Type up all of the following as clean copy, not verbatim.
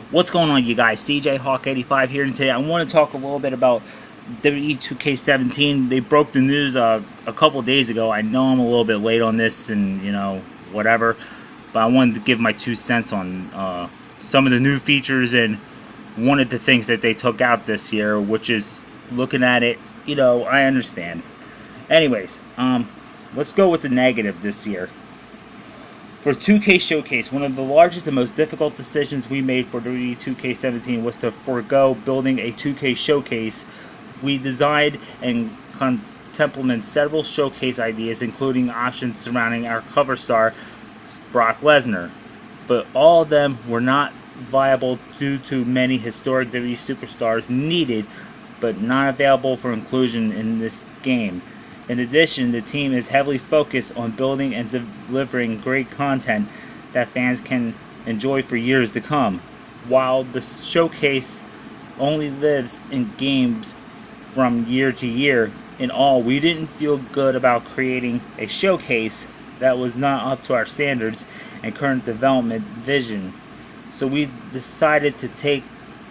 What's going on, you guys? CJ Hawk 85 here, and today I want to talk a little bit about WWE 2K17. They broke the news a couple days ago. I know I'm a little bit late on this, and whatever, but I wanted to give my 2 cents on some of the new features and one of the things that they took out this year, which is looking at it. I understand. Anyways, let's go with the negative this year. For 2K Showcase, one of the largest and most difficult decisions we made for WWE 2K17 was to forego building a 2K Showcase. We designed and contemplated several showcase ideas, including options surrounding our cover star, Brock Lesnar. But all of them were not viable due to many historic WWE superstars needed, but not available for inclusion in this game. In addition, the team is heavily focused on building and delivering great content that fans can enjoy for years to come. While the showcase only lives in games from year to year, in all, we didn't feel good about creating a showcase that was not up to our standards and current development vision. So we decided to take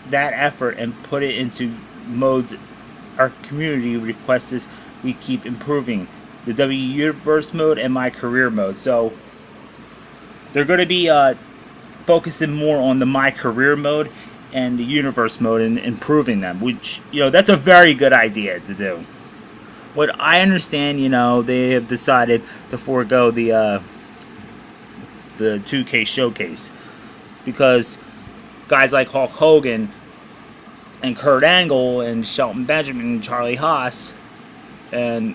that effort and put it into modes our community requests we keep improving: the W Universe mode and my career mode. So they're going to be focusing more on the my career mode and the universe mode and improving them, which that's a very good idea to do. What I understand, they have decided to forego the 2K Showcase because guys like Hulk Hogan and Kurt Angle and Shelton Benjamin and Charlie Haas and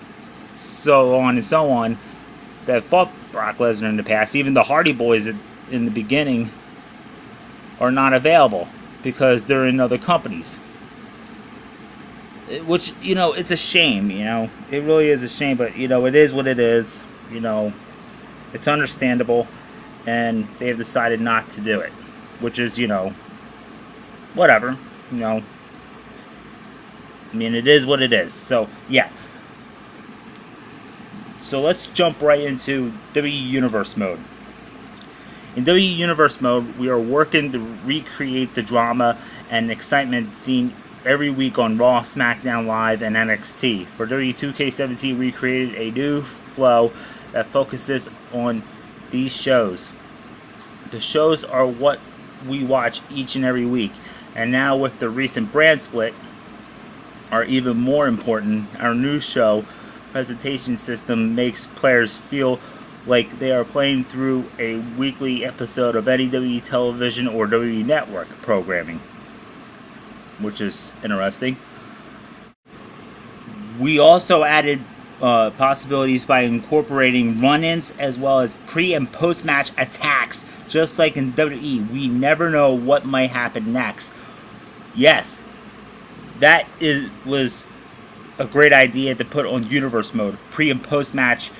so on and so on that fought Brock Lesnar in the past, even the Hardy Boys in the beginning, are not available because they're in other companies. Which, it's a shame, it really is a shame, but, it is what it is, it's understandable, and they have decided not to do it, which is, whatever, it is what it is. So, yeah. So let's jump right into WWE Universe mode. In WWE Universe mode, we are working to recreate the drama and excitement seen every week on Raw, SmackDown Live, and NXT. For WWE 2K17, we created a new flow that focuses on these shows. The shows are what we watch each and every week, and now with the recent brand split, are even more important. Our new show presentation system makes players feel like they are playing through a weekly episode of any WWE television or WWE network programming, which is interesting. We also added possibilities by incorporating run-ins as well as pre- and post-match attacks. Just like in WWE, we never know what might happen next. Yes, that was a great idea to put on Universe mode, pre- and post-match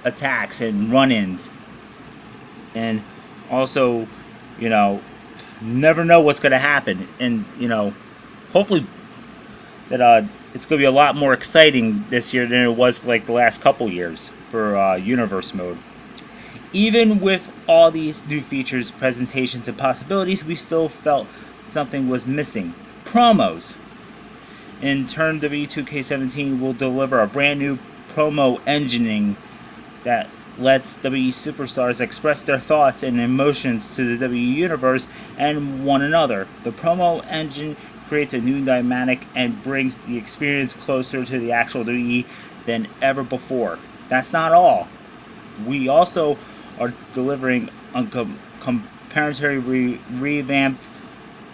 attacks and run-ins. And also, never know what's going to happen. And, hopefully that it's going to be a lot more exciting this year than it was for like the last couple years for Universe mode. Even with all these new features, presentations, and possibilities, we still felt something was missing: promos. In turn, W2K17 will deliver a brand new promo engineering that lets WWE superstars express their thoughts and emotions to the WWE Universe and one another. The promo engine creates a new dynamic and brings the experience closer to the actual WWE than ever before. That's not all. We also are delivering a comparatively revamped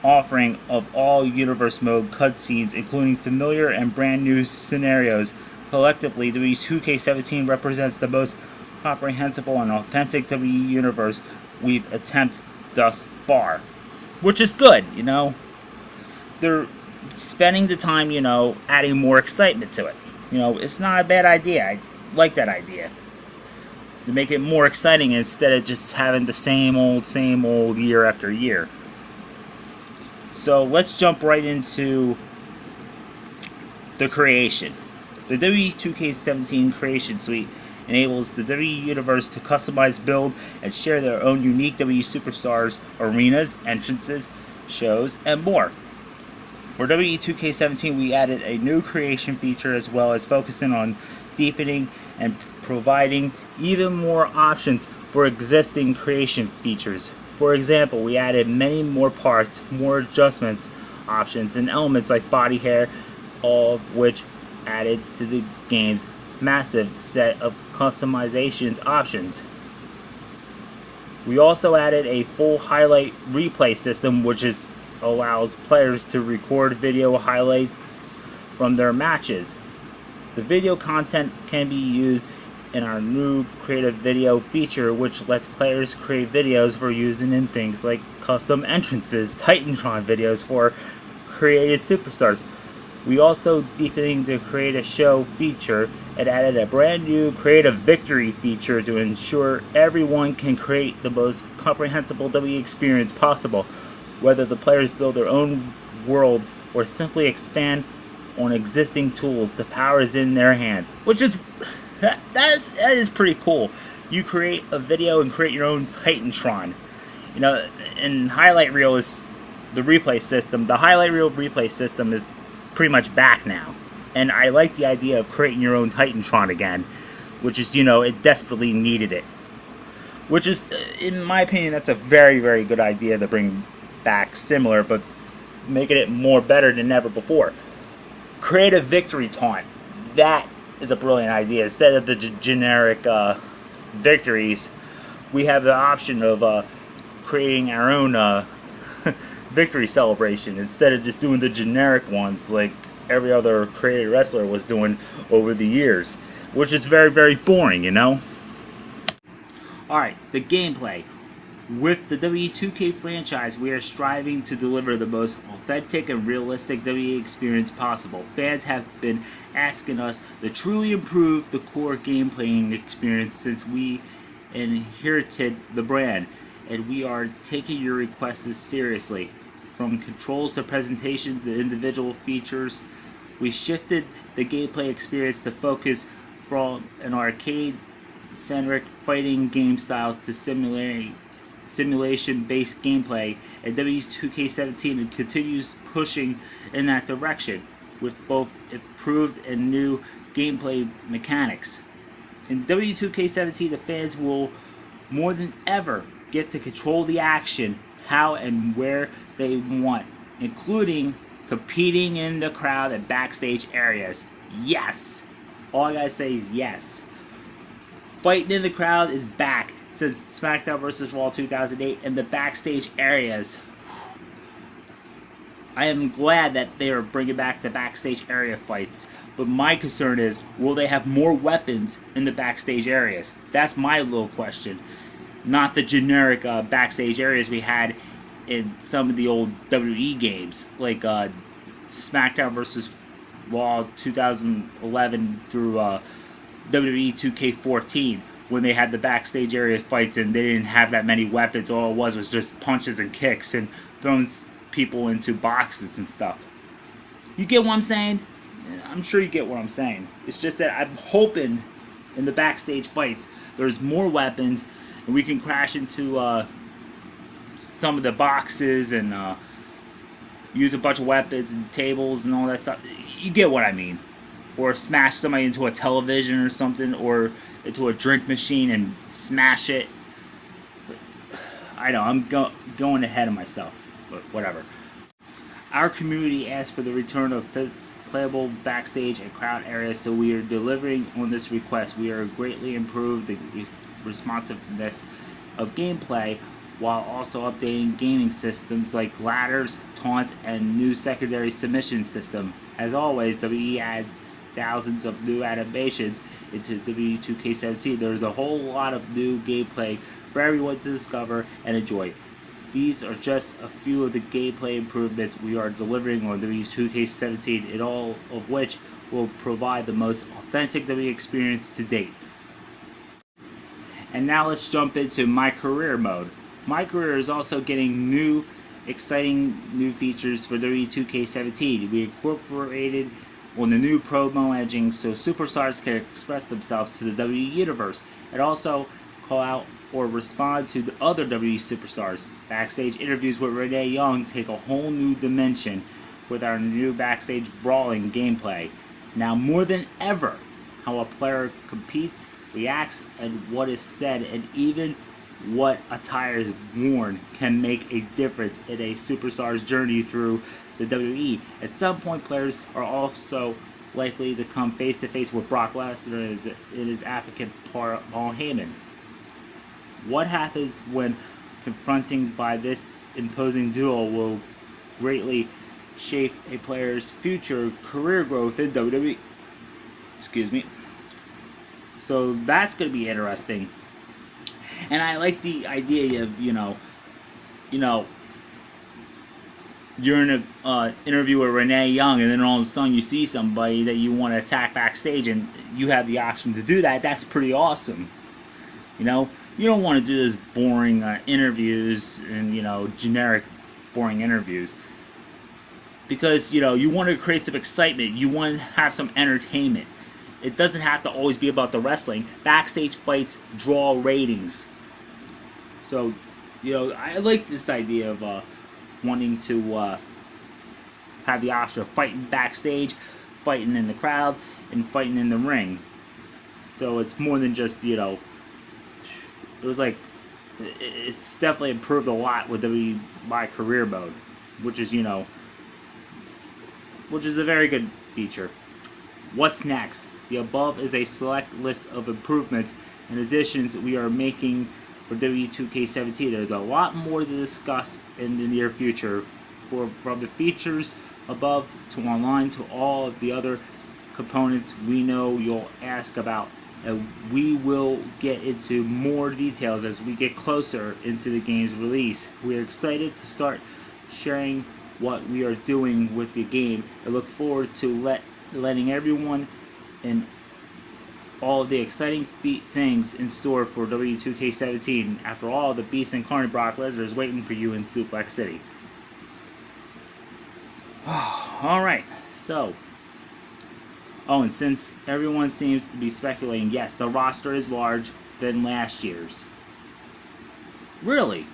offering of all Universe mode cutscenes, including familiar and brand new scenarios. Collectively, WWE 2K17 represents the most comprehensible and authentic WWE Universe we've attempted thus far, which is good. They're spending the time, adding more excitement to it. It's not a bad idea. I like that idea, to make it more exciting instead of just having the same old year after year. So let's jump right into the creation. The WWE 2K17 Creation Suite enables the WWE Universe to customize, build, and share their own unique WWE Superstars, arenas, entrances, shows, and more. For WWE 2K17, we added a new creation feature as well as focusing on deepening and providing even more options for existing creation features. For example, we added many more parts, more adjustments, options, and elements like body hair, all of which added to the game's massive set of customizations options. We also added a full Highlite replay system, which allows players to record video highlights from their matches. The video content can be used in our new creative video feature, which lets players create videos for using in things like custom entrances, Titantron videos for created superstars. We also deepened the create a show feature and added a brand new creative victory feature to ensure everyone can create the most comprehensible WWE experience possible, whether the players build their own worlds or simply expand on existing tools. The power is in their hands, which is that is pretty cool. You create a video and create your own Titantron. You know, and Highlight Reel is the replay system. The Highlight Reel replay system is pretty much back now, and I like the idea of creating your own Titantron again, which is, you know, it desperately needed it. Which is, in my opinion, that's a very, very good idea to bring back similar, but making it more better than ever before. Create a victory taunt. That is a brilliant idea. Instead of the generic victories, we have the option of creating our own victory celebration instead of just doing the generic ones like every other created wrestler was doing over the years, which is very, very boring, you know? Alright, the gameplay. With the WWE 2K franchise, we are striving to deliver the most authentic and realistic WWE experience possible. Fans have been asking us to truly improve the core gameplay experience since we inherited the brand, and we are taking your requests seriously. From controls to presentation to individual features, we shifted the gameplay experience to focus from an arcade-centric fighting game style to simulation-based gameplay, and WWE 2K17 continues pushing in that direction with both improved and new gameplay mechanics. In WWE 2K17, the fans will more than ever get to control the action how and where they want, including competing in the crowd and backstage areas. Yes! All I gotta say is yes. Fighting in the crowd is back since SmackDown vs. Raw 2008 and the backstage areas. I am glad that they are bringing back the backstage area fights, but my concern is, will they have more weapons in the backstage areas? That's my little question. Not the generic backstage areas we had in some of the old WWE games, like SmackDown vs. Raw 2011 through WWE 2K14, when they had the backstage area fights and they didn't have that many weapons. All it was just punches and kicks and throwing people into boxes and stuff. You get what I'm saying? I'm sure you get what I'm saying. It's just that I'm hoping in the backstage fights there's more weapons and we can crash into some of the boxes and use a bunch of weapons and tables and all that stuff. You get what I mean. Or smash somebody into a television or something, or into a drink machine and smash it. I know, I'm going ahead of myself, but whatever. Our community asked for the return of playable backstage and crowd areas, so we are delivering on this request. We are greatly improved the responsiveness of gameplay while also updating gaming systems like ladders, taunts, and new secondary submission system. As always, WWE adds thousands of new animations into WWE 2K17. There's a whole lot of new gameplay for everyone to discover and enjoy. These are just a few of the gameplay improvements we are delivering on WWE 2K17, in all of which will provide the most authentic WWE experience to date. And now let's jump into My Career mode. My Career is also getting new, exciting new features for WWE 2K17. We incorporated on the new promo edging so superstars can express themselves to the WWE Universe, and also call out or respond to the other WWE superstars. Backstage interviews with Renee Young take a whole new dimension with our new backstage brawling gameplay. Now more than ever, how a player competes, reacts, and what is said, and even what attire is worn can make a difference in a superstar's journey through the WWE. At some point, players are also likely to come face to face with Brock Lesnar and his African Paul Heyman. What happens when confronting by this imposing duo will greatly shape a player's future career growth in WWE. Excuse me. So that's going to be interesting. And I like the idea of, you're in an interview with Renee Young, and then all of a sudden you see somebody that you want to attack backstage, and you have the option to do that. That's pretty awesome. You don't want to do this boring interviews and, generic boring interviews. Because, you want to create some excitement. You want to have some entertainment. It doesn't have to always be about the wrestling. Backstage fights draw ratings. So, I like this idea of wanting to have the option of fighting backstage, fighting in the crowd, and fighting in the ring. So it's more than just, it was like, it's definitely improved a lot with my career mode, which is, which is a very good feature. What's next? The above is a select list of improvements and additions we are making for WWE 2K17. There's a lot more to discuss in the near future, from the features above to online to all of the other components we know you'll ask about. And we will get into more details as we get closer into the game's release. We are excited to start sharing what we are doing with the game. I look forward to letting everyone and all of the exciting things in store for W2K17. After all, the Beast Incarnate Brock Lesnar is waiting for you in Suplex City. Alright, so. Oh, and since everyone seems to be speculating, yes, the roster is larger than last year's. Really?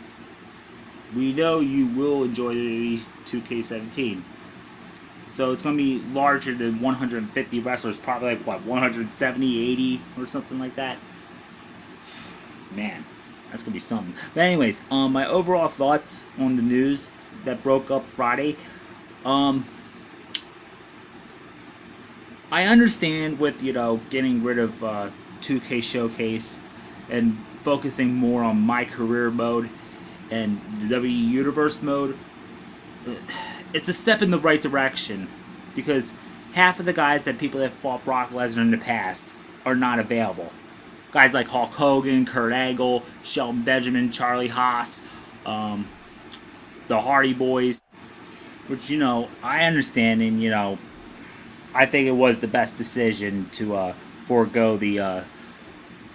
We know you will enjoy the W2K17. So it's going to be larger than 150 wrestlers, probably like, 170, 80, or something like that. Man, that's going to be something. But anyways, my overall thoughts on the news that broke up Friday. I understand with, getting rid of 2K Showcase and focusing more on my career mode and the WWE Universe mode. It's a step in the right direction, because half of the guys that people that fought Brock Lesnar in the past are not available. Guys like Hulk Hogan, Kurt Angle, Shelton Benjamin, Charlie Haas, the Hardy Boys, which, I understand, and, I think it was the best decision to forego the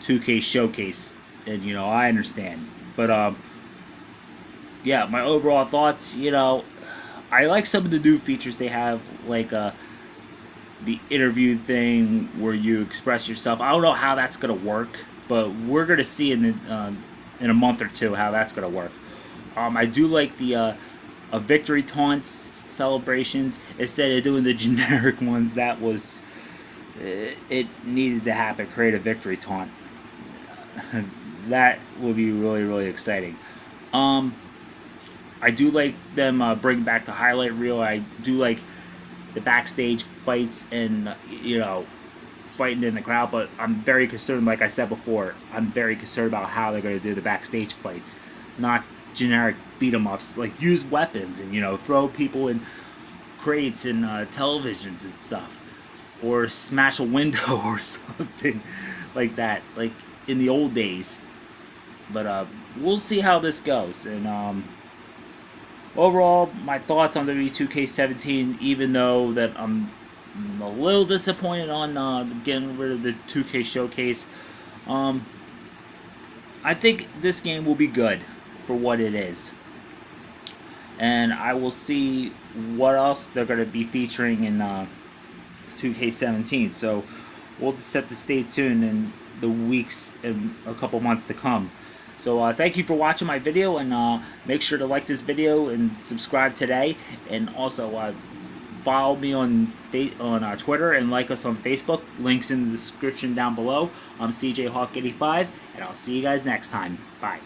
2K Showcase, and, I understand. But, yeah, my overall thoughts, I like some of the new features they have, like the interview thing where you express yourself. I don't know how that's going to work, but we're going to see in a month or two how that's going to work. I do like the victory taunts celebrations instead of doing the generic ones. That was, it needed to happen. Create a victory taunt. That would be really, really exciting. I do like them bringing back the highlight reel. I do like the backstage fights and, fighting in the crowd. But I'm very concerned, like I said before, I'm very concerned about how they're going to do the backstage fights. Not generic beat-em-ups. Like, use weapons and, throw people in crates and televisions and stuff. Or smash a window or something like that. Like, in the old days. But we'll see how this goes. And, overall, my thoughts on W2K17, even though that I'm a little disappointed on getting rid of the 2K Showcase, I think this game will be good for what it is. And I will see what else they're going to be featuring in 2K17. So we'll just have to stay tuned in the weeks and a couple months to come. So thank you for watching my video, and make sure to like this video and subscribe today, and also follow me on Twitter and like us on Facebook. Links in the description down below. I'm CJ Hawk 85, and I'll see you guys next time. Bye.